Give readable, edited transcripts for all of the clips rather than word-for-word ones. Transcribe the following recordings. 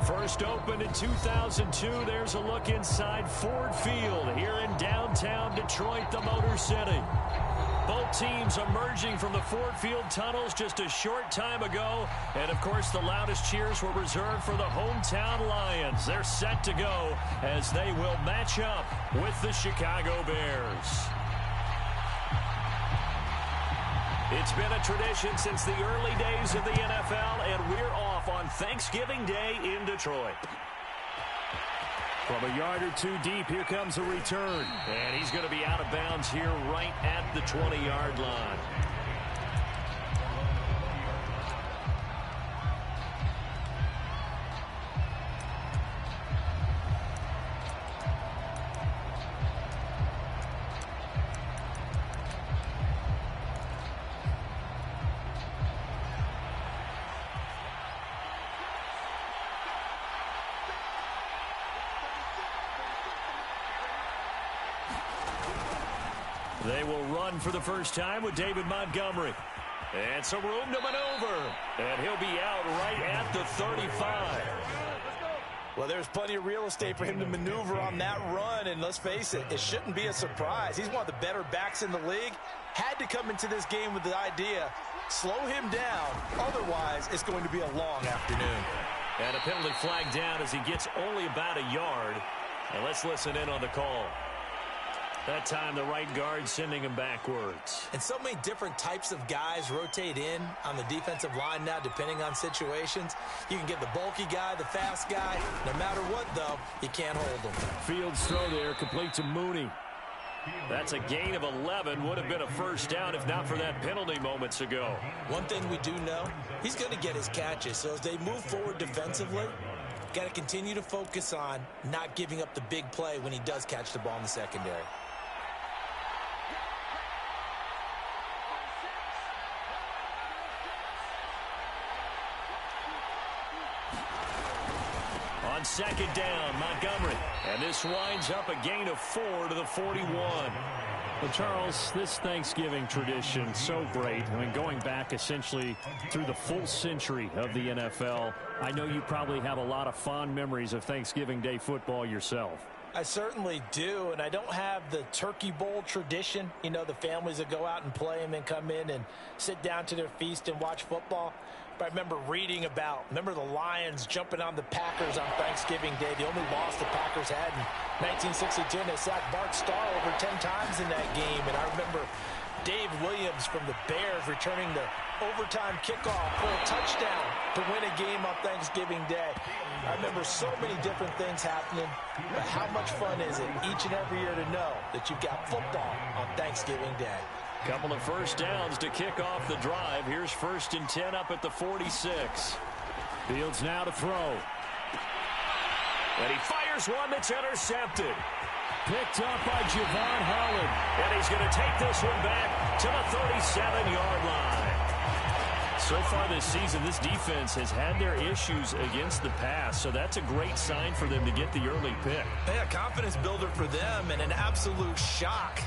First opened in 2002. There's a look inside Ford Field here in downtown Detroit, the Motor City. Both teams emerging from the Ford Field tunnels just a short time ago. And, of course, the loudest cheers were reserved for the hometown Lions. They're set to go as they will match up with the Chicago Bears. It's been a tradition since the early days of the NFL, and we're off on Thanksgiving Day in Detroit. From a yard or two deep, here comes a return. And he's going to be out of bounds here right at the 20-yard line. They will run for the first time with David Montgomery. And some room to maneuver. And he'll be out right at the 35. Well, there's plenty of real estate for him to maneuver on that run. And let's face it, it shouldn't be a surprise. He's one of the better backs in the league. Had to come into this game with the idea, slow him down. Otherwise, it's going to be a long afternoon. And a penalty flag down as he gets only about a yard. And let's listen in on the call. That time, the right guard sending him backwards. And so many different types of guys rotate in on the defensive line now, depending on situations. You can get the bulky guy, the fast guy. No matter what, though, you can't hold them. Fields throw there, complete to Mooney. That's a gain of 11. Would have been a first down if not for that penalty moments ago. One thing we do know, he's going to get his catches. So as they move forward defensively, got to continue to focus on not giving up the big play when he does catch the ball in the secondary. On second down, Montgomery. And this winds up a gain of 4 to the 41. Well, Charles, this Thanksgiving tradition, so great. I mean, going back essentially through the full century of the NFL, I know you probably have a lot of fond memories of Thanksgiving Day football yourself. I certainly do, and I don't have the Turkey Bowl tradition. You know, the families that go out and play and then come in and sit down to their feast and watch football. But I remember reading about, the Lions jumping on the Packers on Thanksgiving Day. The only loss the Packers had in 1962, and they sacked Bart Starr over 10 times in that game. And I remember Dave Williams from the Bears returning the overtime kickoff for a touchdown to win a game on Thanksgiving Day. I remember so many different things happening, but how much fun is it each and every year to know that you've got football on Thanksgiving Day? Couple of first downs to kick off the drive. Here's 1st and 10 up at the 46. Fields now to throw. And he fires one that's intercepted. Picked up by Javon Holland. And he's going to take this one back to the 37-yard line. So far this season, this defense has had their issues against the pass, so that's a great sign for them to get the early pick. Yeah, confidence builder for them and an absolute shock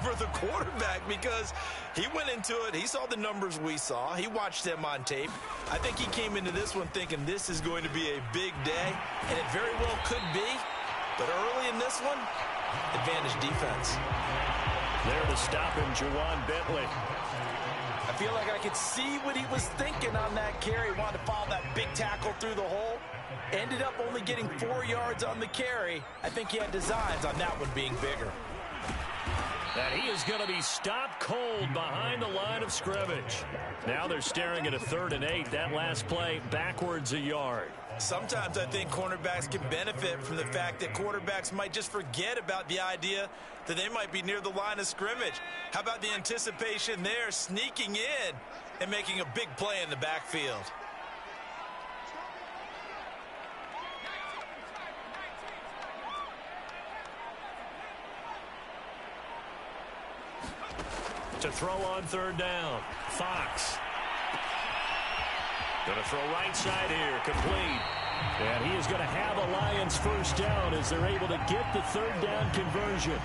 for the quarterback because he went into it. He saw the numbers we saw. He watched them on tape. I think he came into this one thinking this is going to be a big day, and it very well could be. But early in this one, advantage defense. There to stop him, Juwan Bentley. I feel like I could see what he was thinking on that carry. Wanted to follow that big tackle through the hole. Ended up only getting 4 yards on the carry. I think he had designs on that one being bigger. And he is going to be stopped cold behind the line of scrimmage. Now they're staring at a 3rd and 8. That last play backwards a yard. Sometimes I think cornerbacks can benefit from the fact that quarterbacks might just forget about the idea that they might be near the line of scrimmage. How about the anticipation there, sneaking in and making a big play in the backfield? To throw on 3rd down, Fox. Going to throw right side here, complete. And he is going to have a Lions first down as they're able to get the 3rd down conversion.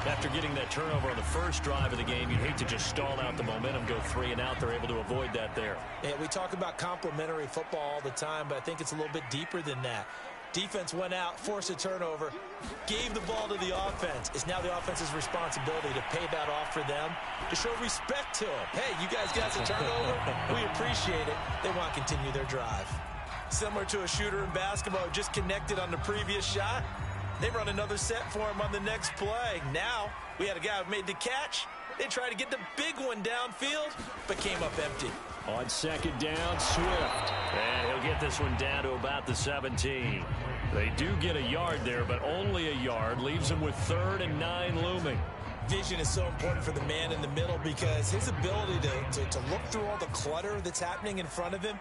After getting that turnover on the first drive of the game, you'd hate to just stall out the momentum, go 3 and out. They're able to avoid that there. Yeah, we talk about complementary football all the time, but I think it's a little bit deeper than that. Defense went out, forced a turnover, gave the ball to the offense. It's now the offense's responsibility to pay that off for them, to show respect to them. Hey, you guys got the turnover? We appreciate it. They want to continue their drive. Similar to a shooter in basketball who just connected on the previous shot. They run another set for him on the next play. Now, we had a guy who made the catch. They tried to get the big one downfield, but came up empty. On second down, Swift. And he'll get this one down to about the 17. They do get a yard there, but only a yard. Leaves them with 3rd and 9 looming. Vision is so important for the man in the middle because his ability to look through all the clutter that's happening in front of him,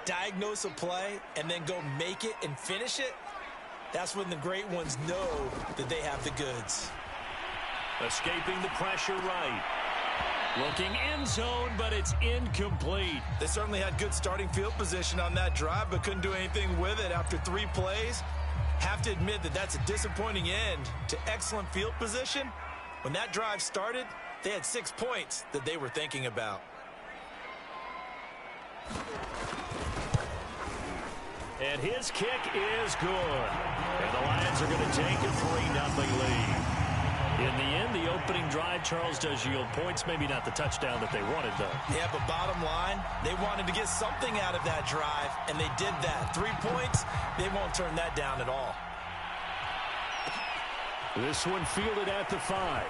diagnose a play, and then go make it and finish it, that's when the great ones know that they have the goods. Escaping the pressure right. Looking end zone, but it's incomplete. They certainly had good starting field position on that drive, but couldn't do anything with it after 3 plays. Have to admit that that's a disappointing end to excellent field position. When that drive started, they had 6 points that they were thinking about. And his kick is good. And the Lions are going to take a 3-0 lead. In the end, the opening drive, Charles, does yield points. Maybe not the touchdown that they wanted, though. Yeah, but bottom line, they wanted to get something out of that drive, and they did that. 3 points, they won't turn that down at all. This one fielded at the 5.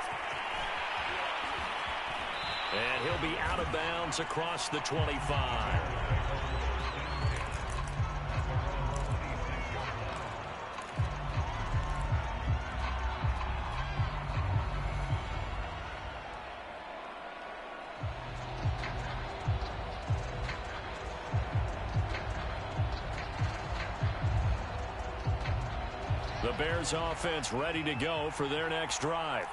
And he'll be out of bounds across the 25. The Bears offense ready to go for their next drive.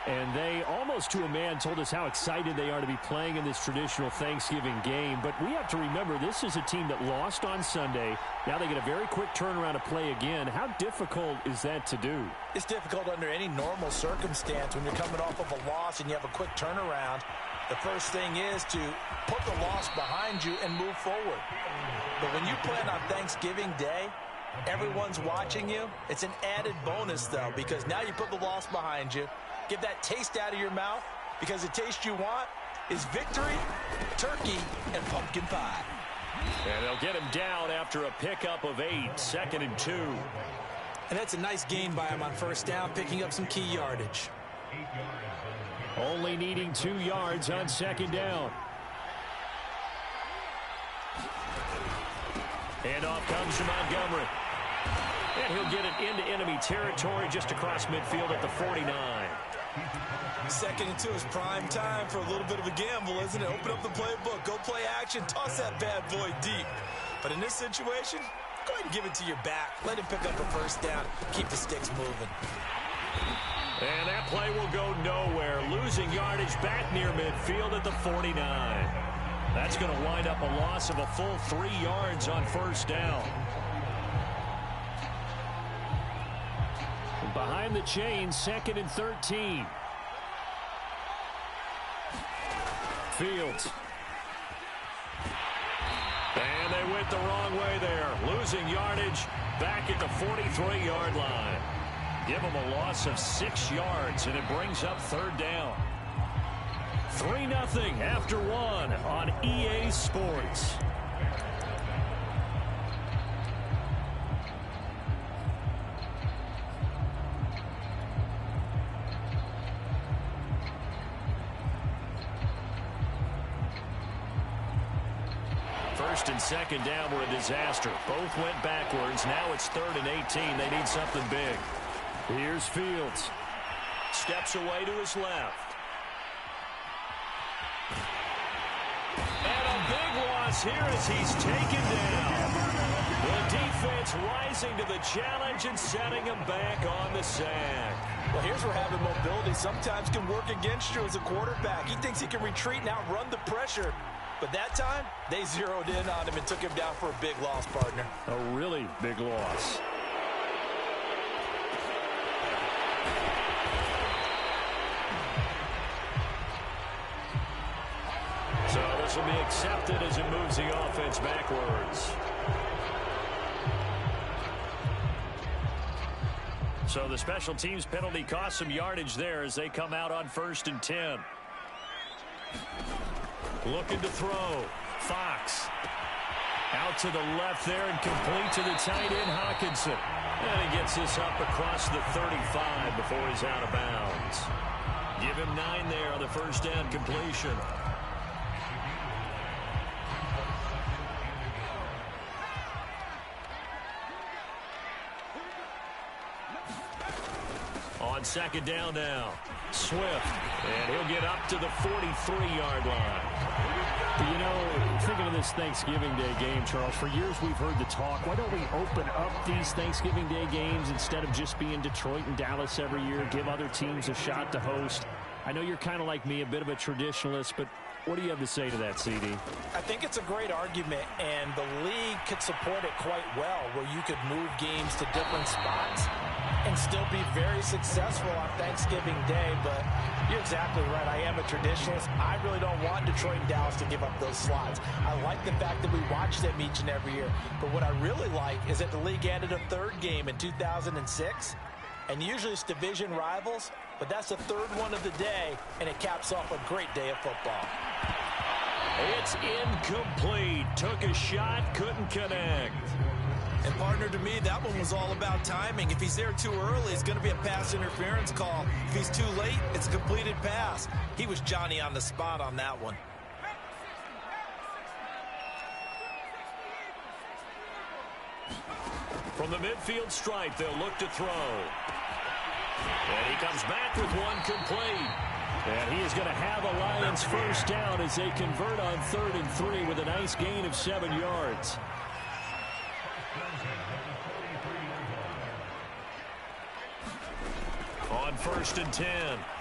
And they, almost to a man, told us how excited they are to be playing in this traditional Thanksgiving game. But we have to remember, this is a team that lost on Sunday. Now they get a very quick turnaround to play again. How difficult is that to do? It's difficult under any normal circumstance when you're coming off of a loss and you have a quick turnaround. The first thing is to put the loss behind you and move forward. But when you play on Thanksgiving Day, everyone's watching you. It's an added bonus, though, because now you put the loss behind you. Get that taste out of your mouth, because the taste you want is victory, turkey, and pumpkin pie. And they'll get him down after a pickup of 8, 2nd and 2. And that's a nice gain by him on first down, picking up some key yardage. Only needing 2 yards on second down. And off comes to Montgomery. And he'll get it into enemy territory just across midfield at the 49. 2nd and 2 is prime time for a little bit of a gamble, isn't it? Open up the playbook, go play action, toss that bad boy deep. But in this situation, go ahead and give it to your back. Let him pick up a first down. Keep the sticks moving. And that play will go nowhere. Losing yardage back near midfield at the 49. That's going to wind up a loss of a full 3 yards on first down. And behind the chain, 2nd and 13. Fields. And they went the wrong way there. Losing yardage back at the 43-yard line. Give them a loss of 6 yards, and it brings up 3rd down. 3-0 after 1 on EA Sports. First and second down were a disaster. Both went backwards. Now it's 3rd and 18. They need something big. Here's Fields. Steps away to his left. And a big loss here as he's taken down. The defense rising to the challenge and setting him back on the sack. Well, here's where having mobility sometimes can work against you as a quarterback. He thinks he can retreat and outrun the pressure. But that time, they zeroed in on him and took him down for a big loss, partner. A really big loss. will be accepted as it moves the offense backwards. So the special teams penalty cost some yardage there as they come out on 1st and 10. Looking to throw. Fox. Out to the left there and complete to the tight end, Hockenson. And he gets this up across the 35 before he's out of bounds. Give him 9 there on the first down completion. On 2nd down now, Swift, and he'll get up to the 43-yard line. You know, thinking of this Thanksgiving Day game, Charles, for years we've heard the talk, why don't we open up these Thanksgiving Day games instead of just being Detroit and Dallas every year, give other teams a shot to host? I know you're kind of like me, a bit of a traditionalist, but what do you have to say to that, CD? I think it's a great argument, and the league could support it quite well, where you could move games to different spots and still be very successful on Thanksgiving Day. But you're exactly right. I am a traditionalist. I really don't want Detroit and Dallas to give up those slots. I like the fact that we watch them each and every year. But what I really like is that the league added a 3rd game in 2006. And usually it's division rivals, but that's the 3rd one of the day, and it caps off a great day of football. It's incomplete. Took a shot, couldn't connect. And partner, to me, that one was all about timing. If he's there too early, it's going to be a pass interference call. If he's too late, it's a completed pass. He was Johnny on the spot on that one. From the midfield stripe, they'll look to throw. And he comes back with one complete. And he is going to have a Lions first down as they convert on 3rd and 3 with a nice gain of 7 yards. On 1st and 10,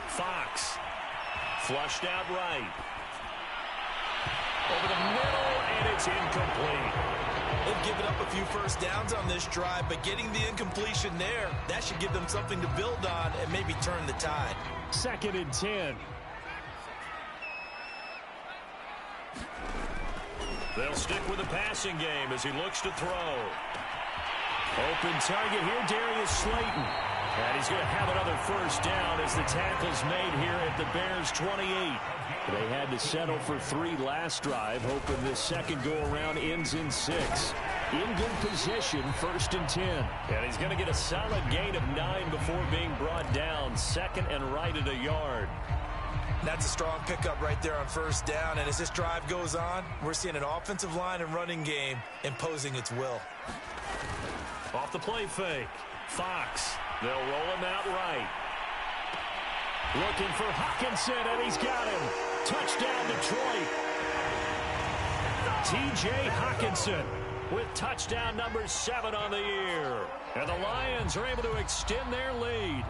Fox. Flushed out right. Over the middle, and it's incomplete. They've given up a few first downs on this drive, but getting the incompletion there, that should give them something to build on and maybe turn the tide. 2nd and 10. They'll stick with the passing game as he looks to throw. Open target here, Darius Slayton. And he's going to have another first down as the tackle's made here at the Bears' 28. They had to settle for 3 last drive, hoping this second go-around ends in 6. In good position, 1st and 10. And he's going to get a solid gain of 9 before being brought down. 2nd and right at a yard. That's a strong pickup right there on first down. And as this drive goes on, we're seeing an offensive line and running game imposing its will. Off the play fake. Fox. They'll roll him out right. Looking for Hockenson, and he's got him. Touchdown, Detroit. T.J. Hockenson with touchdown number 7 on the year. And the Lions are able to extend their lead.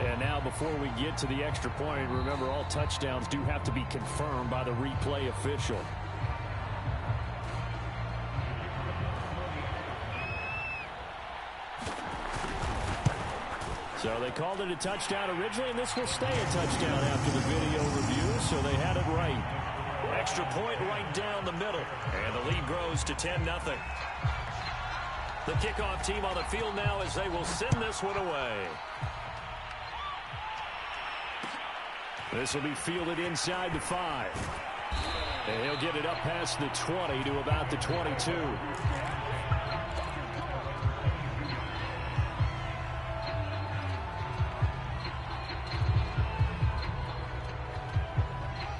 And now before we get to the extra point, remember all touchdowns do have to be confirmed by the replay official. So they called it a touchdown originally, and this will stay a touchdown after the video review, so they had it right. Extra point right down the middle, and the lead grows to 10-0. The kickoff team on the field now as they will send this one away. This will be fielded inside the 5. And he'll get it up past the 20 to about the 22.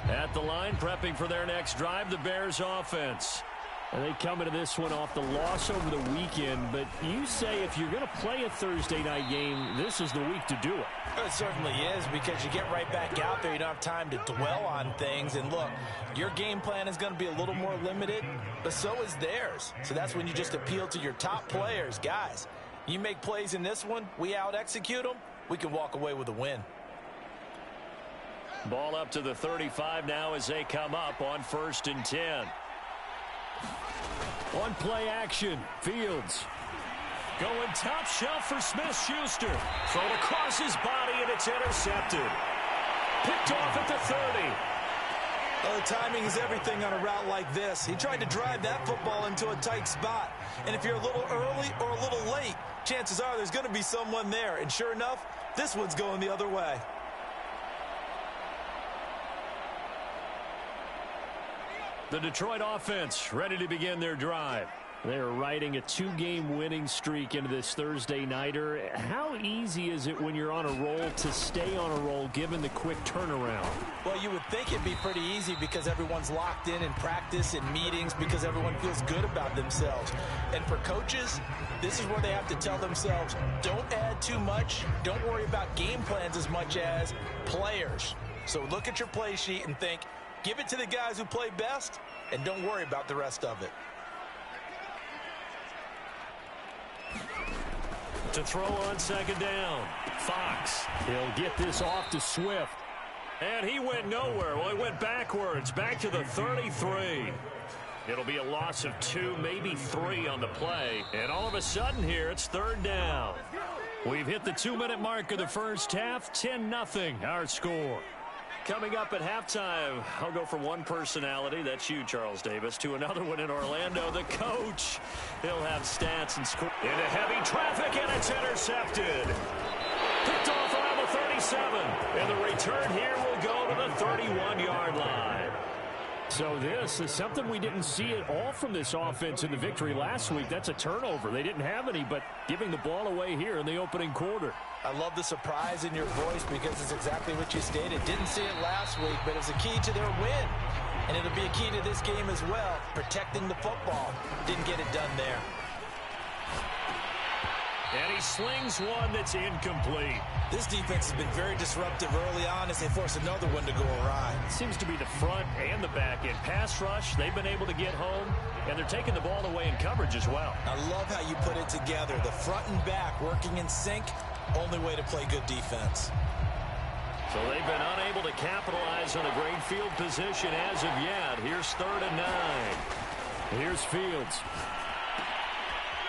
At the line, prepping for their next drive, the Bears offense. And they come into this one off the loss over the weekend, but you say if you're going to play a Thursday night game, this is the week to do it. It certainly is, because you get right back out there. You don't have time to dwell on things. And look, your game plan is going to be a little more limited, but so is theirs. So that's when you just appeal to your top players. Guys, you make plays in this one, we out-execute them, we can walk away with a win. Ball up to the 35 now as they come up on 1st and 10. One play action. Fields going top shelf for Smith-Schuster. Thrown across his body, and it's intercepted. Picked off at the 30. Well, the timing is everything on a route like this. He tried to drive that football into a tight spot. And if you're a little early or a little late, chances are there's going to be someone there. And sure enough, this one's going the other way. The Detroit offense ready to begin their drive. They're riding a 2-game winning streak into this Thursday nighter. How easy is it when you're on a roll to stay on a roll given the quick turnaround? Well, you would think it'd be pretty easy because everyone's locked in practice and meetings because everyone feels good about themselves. And for coaches, this is where they have to tell themselves, don't add too much. Don't worry about game plans as much as players. So look at your play sheet and think, give it to the guys who play best and don't worry about the rest of it. To throw on second down, Fox. He'll get this off to Swift. And he went nowhere. Well, he went backwards, back to the 33. It'll be a loss of 2, maybe 3 on the play. And all of a sudden here, it's third down. We've hit the 2-minute mark of the first half. 10-0, our score. Coming up at halftime, I'll go from one personality, that's you, Charles Davis, to another one in Orlando, the coach. He'll have stats and score. Into heavy traffic, and it's intercepted. Picked off around the 37. And the return here will go to the 31-yard line. So this is something we didn't see at all from this offense in the victory last week. That's a turnover. They didn't have any, but giving the ball away here in the opening quarter. I love the surprise in your voice because it's exactly what you stated. Didn't see it last week, but it's a key to their win. And it'll be a key to this game as well, protecting the football. Didn't get it done there. And he slings one that's incomplete. This defense has been very disruptive early on as they force another one to go awry. Seems to be the front and the back end. Pass rush, they've been able to get home, and they're taking the ball away in coverage as well. I love how you put it together. The front and back working in sync, only way to play good defense. So they've been unable to capitalize on a great field position as of yet. Here's 3rd and 9. Here's Fields.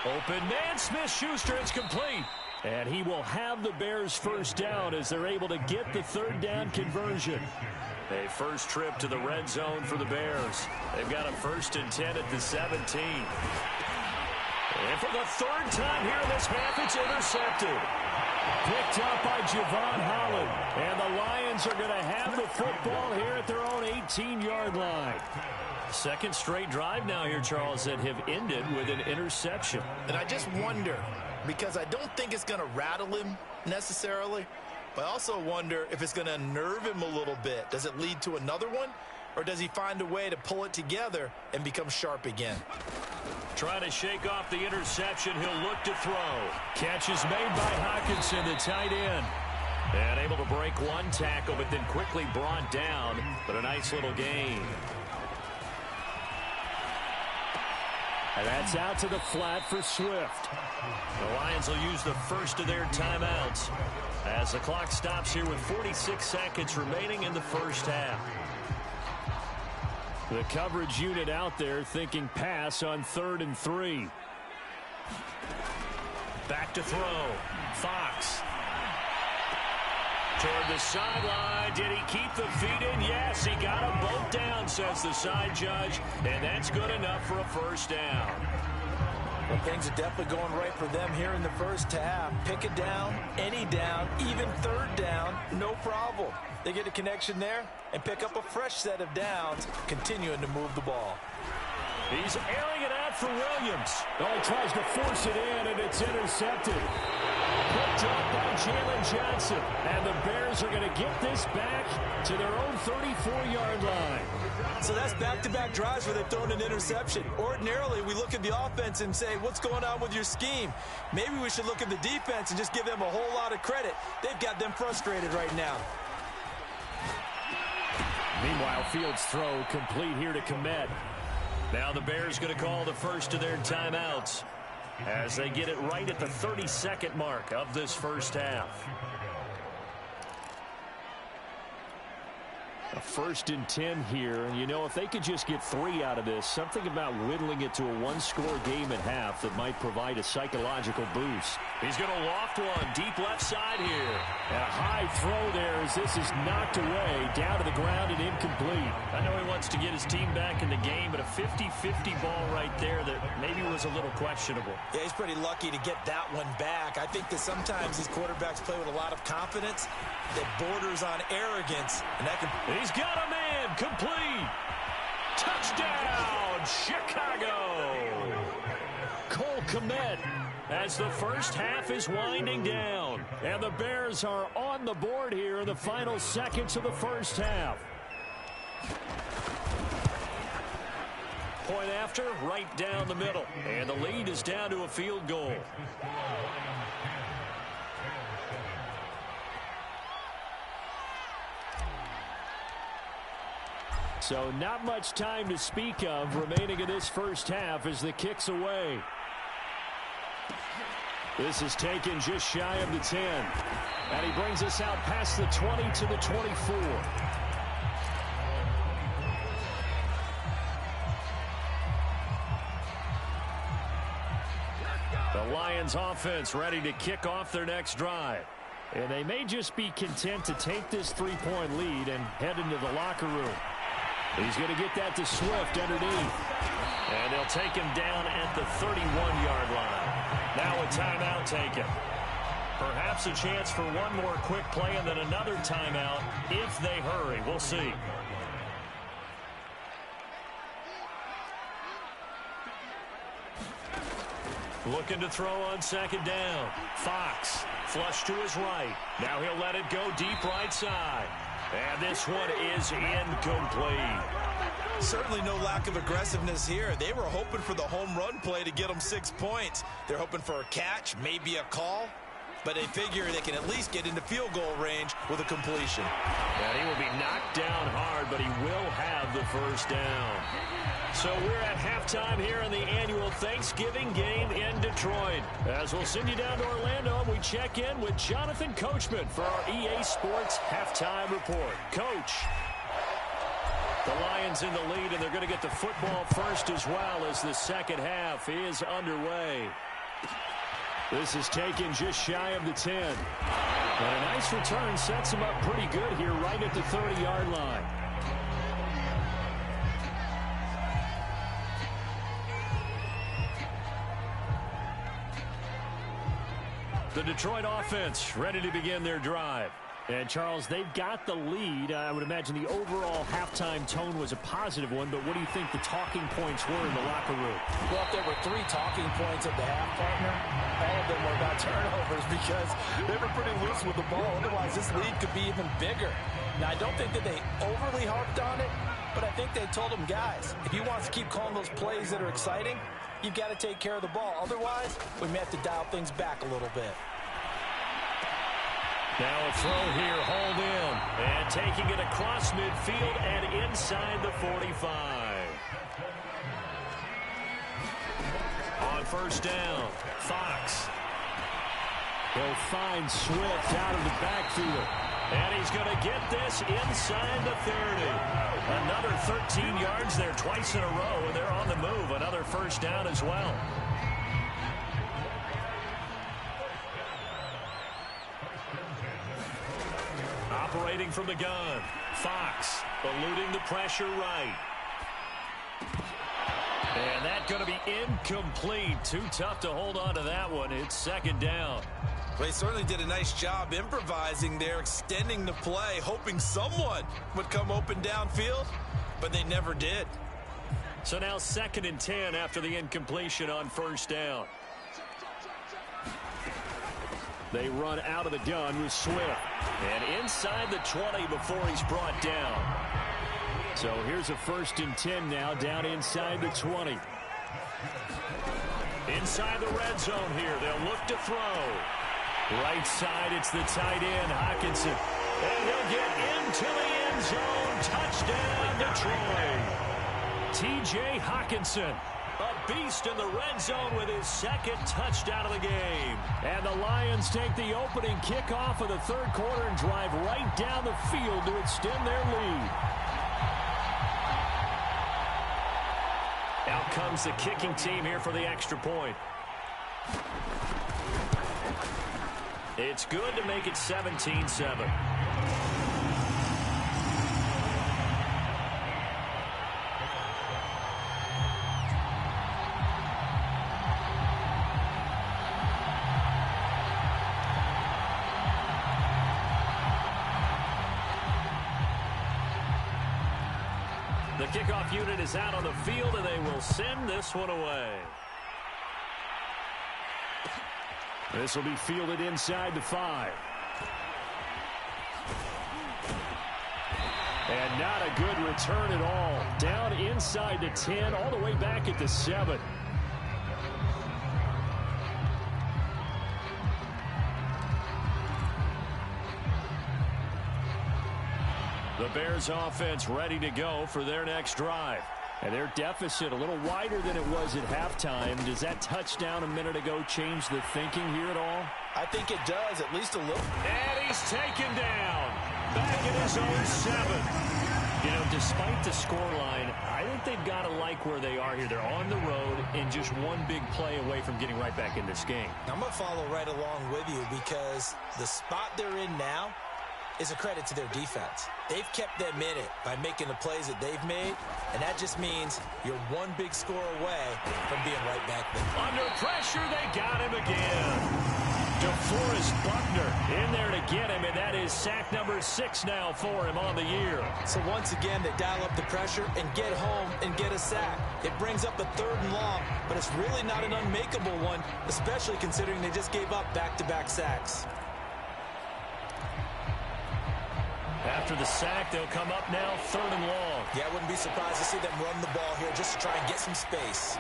Open man, Smith-Schuster, it's complete. And he will have the Bears first down as they're able to get the 3rd down conversion. A first trip to the red zone for the Bears. They've got a 1st and 10 at the 17. And for the 3rd time here in this half, it's intercepted. Picked up by Javon Holland. And the Lions are going to have the football here at their own 18-yard line. Second straight drive now here, Charles, that have ended with an interception. And I just wonder, because I don't think it's going to rattle him necessarily, but I also wonder if it's going to unnerve him a little bit. Does it lead to another one, or does he find a way to pull it together and become sharp again? Trying to shake off the interception. He'll look to throw. Catch is made by Hockenson, the tight end. And able to break one tackle, but then quickly brought down. But a nice little gain. And that's out to the flat for Swift. The Lions will use the first of their timeouts as the clock stops here with 46 seconds remaining in the first half. The coverage unit out there thinking pass on 3rd and 3. Back to throw. Fox. Toward the sideline. Did he keep the feet in? Yes, he got them both down, says the side judge. And that's good enough for a first down. Well, things are definitely going right for them here in the first half. Pick it down, any down, even 3rd down, no problem. They get a connection there and pick up a fresh set of downs, continuing to move the ball. He's airing it out for Williams. Oh, tries to force it in, and it's intercepted. Picked up by Jalen Johnson. And the Bears are going to get this back to their own 34-yard line. So that's back-to-back drives where they've thrown an interception. Ordinarily, we look at the offense and say, what's going on with your scheme? Maybe we should look at the defense and just give them a whole lot of credit. They've got them frustrated right now. Meanwhile, Fields' throw complete here to Kmet. Now the Bears going to call the first of their timeouts as they get it right at the 32nd mark of this first half. A 1st and 10 here, and you know, if they could just get 3 out of this, something about whittling it to a one-score game at half that might provide a psychological boost. He's going to loft one deep left side here. And a high throw there as this is knocked away, down to the ground and incomplete. I know he wants to get his team back in the game, but a 50-50 ball right there that maybe was a little questionable. Yeah, he's pretty lucky to get that one back. I think that sometimes these quarterbacks play with a lot of confidence that borders on arrogance, and that can... He's got a man, complete. Touchdown, Chicago. Cole Kmet as the first half is winding down. And the Bears are on the board here in the final seconds of the first half. Point after, right down the middle. And the lead is down to a field goal. So not much time to speak of remaining in this first half as the kick's away. This is taken just shy of the 10. And he brings us out past the 20 to the 24. The Lions offense ready to kick off their next drive. And they may just be content to take this 3-point lead and head into the locker room. He's going to get that to Swift underneath. And they'll take him down at the 31-yard line. Now a timeout taken. Perhaps a chance for one more quick play and then another timeout if they hurry. We'll see. Looking to throw on 2nd down. Fox, flush to his right. Now he'll let it go deep right side. And this one is incomplete. Certainly no lack of aggressiveness here. They were hoping for the home run play to get them 6 points. They're hoping for a catch, maybe a call. But they figure they can at least get into field goal range with a completion. And he will be knocked down hard, but he will have the first down. So we're at halftime here in the annual Thanksgiving game in Detroit. As we'll send you down to Orlando, and we check in with Jonathan Coachman for our EA Sports Halftime Report. Coach. The Lions in the lead, and they're going to get the football first as well as the second half is underway. This is taken just shy of the 10. And a nice return sets him up pretty good here right at the 30-yard line. The Detroit offense ready to begin their drive. And, Charles, they've got the lead. I would imagine the overall halftime tone was a positive one, but what do you think the talking points were in the locker room? Well, if there were 3 talking points at the half, partner, all of them were about turnovers because they were pretty loose with the ball. Otherwise, this lead could be even bigger. Now, I don't think that they overly harped on it, but I think they told them, guys, if you want to keep calling those plays that are exciting, you've got to take care of the ball. Otherwise, we may have to dial things back a little bit. Now a throw here, hauled in, and taking it across midfield and inside the 45. On first down, Fox. He'll find Swift out of the backfield. And he's going to get this inside the 30. Another 13 yards there twice in a row, and they're on the move. Another first down as well. Operating from the gun, Fox eluding the pressure right. And that's going to be incomplete. Too tough to hold on to that one. It's second down. They certainly did a nice job improvising there, extending the play, hoping someone would come open downfield, but they never did. So now 2nd and 10 after the incompletion on first down. They run out of the gun with Swift. And inside the 20 before he's brought down. So here's a 1st and 10 now, down inside the 20. Inside the red zone here. They'll look to throw. Right side, it's the tight end, Hockenson. And he'll get into the end zone. Touchdown, Detroit. T.J. Hockenson. A beast in the red zone with his second touchdown of the game. And the Lions take the opening kickoff of the third quarter and drive right down the field to extend their lead. Out comes the kicking team here for the extra point. It's good to make it 17-7. The kickoff unit is out on the field, and they will send this one away. This will be fielded inside the 5. And not a good return at all. Down inside the 10, all the way back at the 7. The Bears offense ready to go for their next drive. And their deficit a little wider than it was at halftime. Does that touchdown a minute ago change the thinking here at all? I think it does, at least a little. And he's taken down. Back at his own 7. You know, despite the scoreline, I think they've got to like where they are here. They're on the road and just one big play away from getting right back in this game. I'm going to follow right along with you because the spot they're in now is a credit to their defense. They've kept them in it by making the plays that they've made, and that just means you're one big score away from being right back there. Under pressure, they got him again. DeForest Buckner in there to get him, and that is sack number 6 now for him on the year. So once again, they dial up the pressure and get home and get a sack. It brings up a 3rd and long, but it's really not an unmakeable one, especially considering they just gave up back-to-back sacks. After the sack, they'll come up now 3rd and long. Yeah, I wouldn't be surprised to see them run the ball here just to try and get some space.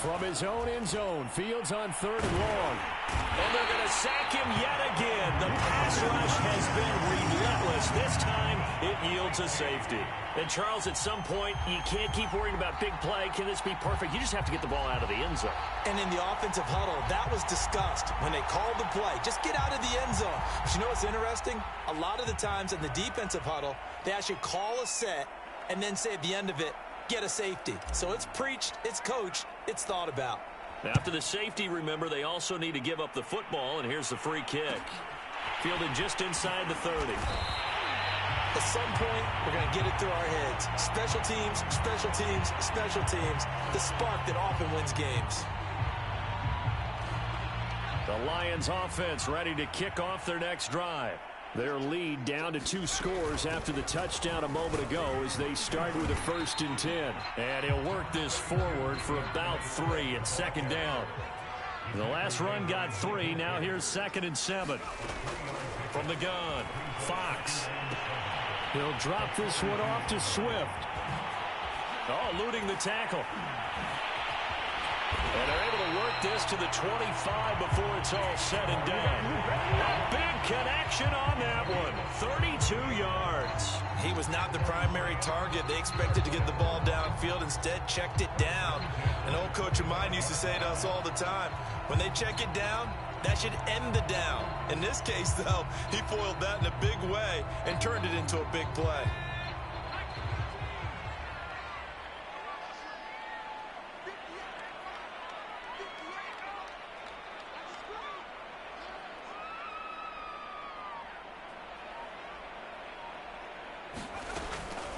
From his own end zone, Fields on 3rd and long. And they're going to sack him yet again. The pass rush has been relentless. This time, it yields a safety. And, Charles, at some point, you can't keep worrying about big play. Can this be perfect? You just have to get the ball out of the end zone. And in the offensive huddle, that was discussed when they called the play. Just get out of the end zone. But you know what's interesting? A lot of the times in the defensive huddle, they actually call a set and then say at the end of it, get a safety. So it's preached, it's coached, it's thought about. After the safety, remember, they also need to give up the football, and here's the free kick. Fielded just inside the 30. At some point, we're going to get it through our heads. Special teams, special teams, special teams. The spark that often wins games. The Lions offense ready to kick off their next drive. Their lead down to 2 scores after the touchdown a moment ago as they start with a 1st and 10. And he'll work this forward for about 3 at 2nd down. The last run got 3. Now here's 2nd and 7. From the gun, Fox. He'll drop this one off to Swift. Oh, eluding the tackle. And they're able to work this to the 25 before it's all said and done. A big connection on that one. 32 yards. He was not the primary target. They expected to get the ball downfield. Instead, checked it down. An old coach of mine used to say to us all the time, when they check it down, that should end the down. In this case, though, he foiled that in a big way and turned it into a big play.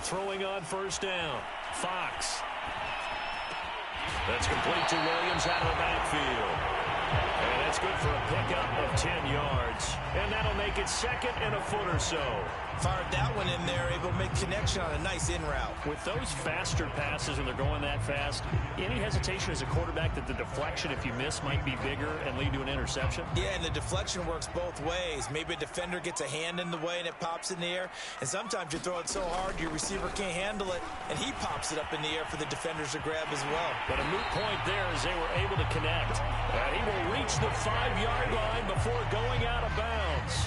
Throwing on 1st down. Fox. That's complete to Williams out of the backfield. And that's good for a pickup of 10 yards. And that'll make it second and a foot or so. Fired that one in there, able to make connection on a nice in route. With those faster passes and they're going that fast, any hesitation as a quarterback that the deflection, if you miss, might be bigger and lead to an interception? Yeah, and the deflection works both ways. Maybe a defender gets a hand in the way and it pops in the air. And sometimes you throw it so hard your receiver can't handle it, and he pops it up in the air for the defenders to grab as well. But a moot point there as they were able to connect. And he will reach the 5-yard line before going out of bounds.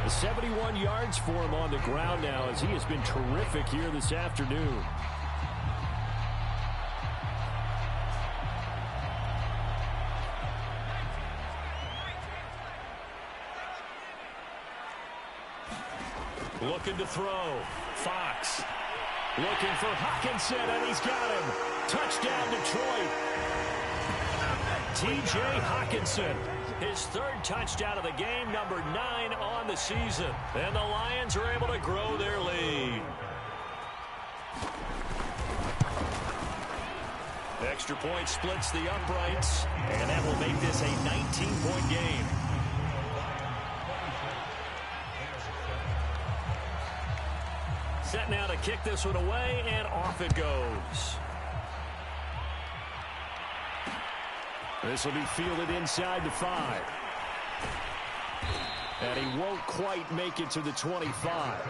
71 yards for him on the ground now as he has been terrific here this afternoon. Looking to throw. Fox looking for Hockenson, and he's got him. Touchdown, Detroit. T.J. Hockenson. His third touchdown of the game, number 9 on the season. And the Lions are able to grow their lead. Extra point splits the uprights, and that will make this a 19-point game. Set now to kick this one away, and off it goes. This will be fielded inside the 5. And he won't quite make it to the 25.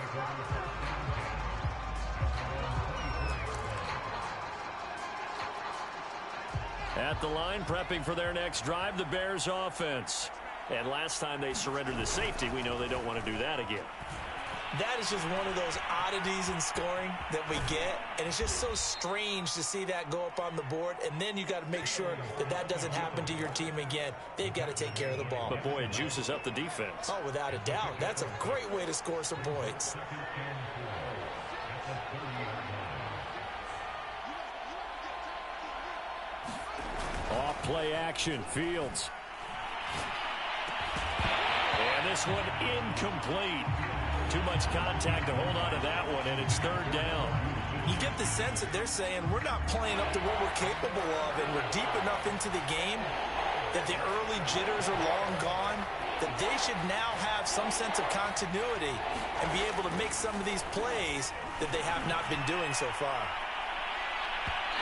At the line, prepping for their next drive, the Bears offense. And last time they surrendered the safety, we know they don't want to do that again. That is just one of those oddities in scoring that we get, and it's just so strange to see that go up on the board, and then you got to make sure that that doesn't happen to your team again. They've got to take care of the ball. But, boy, it juices up the defense. Oh, without a doubt. That's a great way to score some points. Off play action, Fields. And this one incomplete. Too much contact to hold on to that one, and it's third down. You get the sense that they're saying we're not playing up to what we're capable of, and we're deep enough into the game that the early jitters are long gone, that they should now have some sense of continuity and be able to make some of these plays that they have not been doing so far.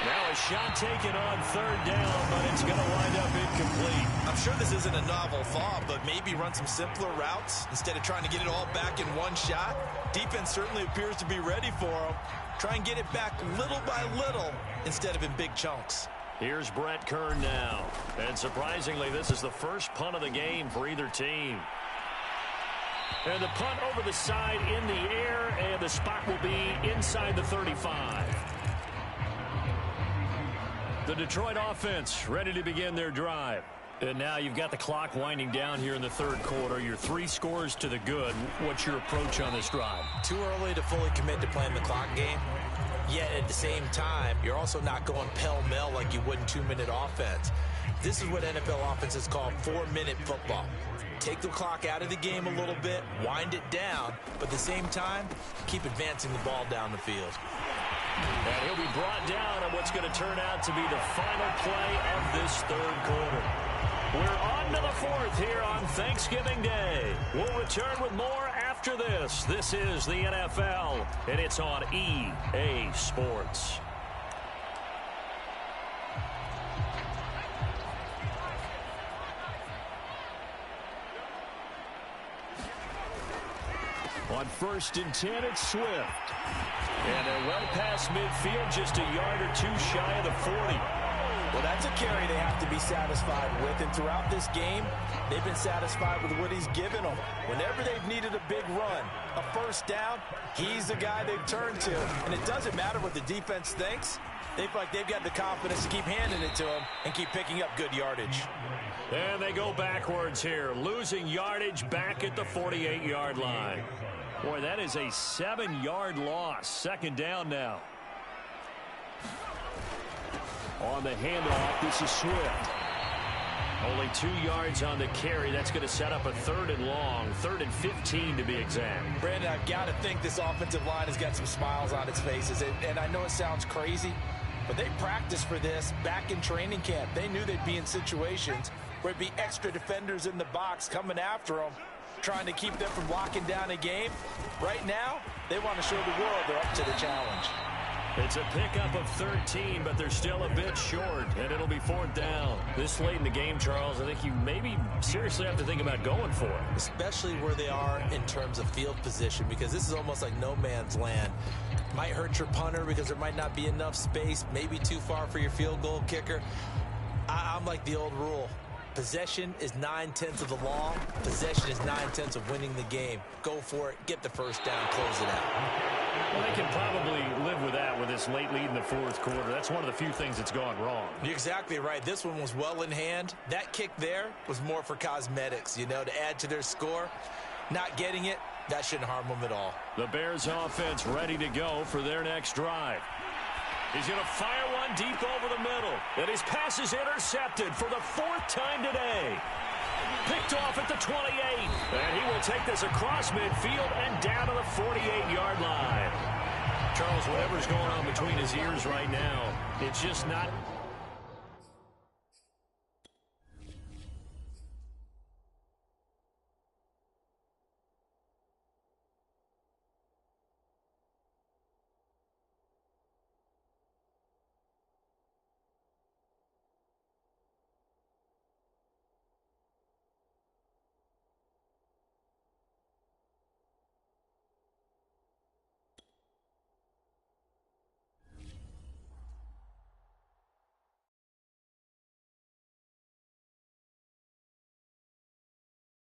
Now a shot taken on third down, but it's going to wind up incomplete. I'm sure this isn't a novel thought, but maybe run some simpler routes instead of trying to get it all back in one shot. Defense certainly appears to be ready for them. Try and get it back little by little instead of in big chunks. Here's Brett Kern now. And surprisingly, this is the first punt of the game for either team. And the punt over the side in the air, and the spot will be inside the 35. The Detroit offense ready to begin their drive. And now you've got the clock winding down here in the third quarter. Your 3 scores to the good. What's your approach on this drive? Too early to fully commit to playing the clock game. Yet at the same time, you're also not going pell-mell like you would in 2-minute offense. This is what NFL offenses call 4-minute football. Take the clock out of the game a little bit, wind it down, but at the same time, keep advancing the ball down the field. And he'll be brought down on what's going to turn out to be the final play of this third quarter. We're on to the 4th here on Thanksgiving Day. We'll return with more after this. This is the NFL, and it's on EA Sports. On 1st and 10, it's Swift. And they're well past midfield, just a yard or 2 shy of the 40. Well, that's a carry they have to be satisfied with. And throughout this game, they've been satisfied with what he's given them. Whenever they've needed a big run, a first down, he's the guy they've turned to. And it doesn't matter what the defense thinks. They feel like they've got the confidence to keep handing it to him and keep picking up good yardage. And they go backwards here, losing yardage back at the 48-yard line. Boy, that is a 7-yard loss. Second down now. On the handoff, this is Swift. Only 2 yards on the carry. That's going to set up a 3rd and long, 3rd and 15 to be exact. Brandon, I've got to think this offensive line has got some smiles on its faces. And I know it sounds crazy, but they practiced for this back in training camp. They knew they'd be in situations where it'd be extra defenders in the box coming after them. trying to keep them from locking down a game. Right now, they want to show the world they're up to the challenge. It's a pickup of 13, but they're still a bit short, and it'll be 4th down. This late in the game, Charles, I think you maybe seriously have to think about going for it. Especially where they are in terms of field position, because this is almost like no man's land. Might hurt your punter because there might not be enough space, maybe too far for your field goal kicker. I'm like the old rule. Possession is 9/10 of the law. Possession is 9/10 of winning the game. Go for it. Get the first down. Close it out. Well, they can probably live with that with this late lead in the 4th quarter. That's one of the few things that's gone wrong. You're exactly right. This one was well in hand. That kick there was more for cosmetics, you know, to add to their score. Not getting it, that shouldn't harm them at all. The Bears offense ready to go for their next drive. He's going to fire one deep over the middle. And his pass is intercepted for the 4th time today. Picked off at the 28. And he will take this across midfield and down to the 48-yard line. Charles, whatever's going on between his ears right now, it's just not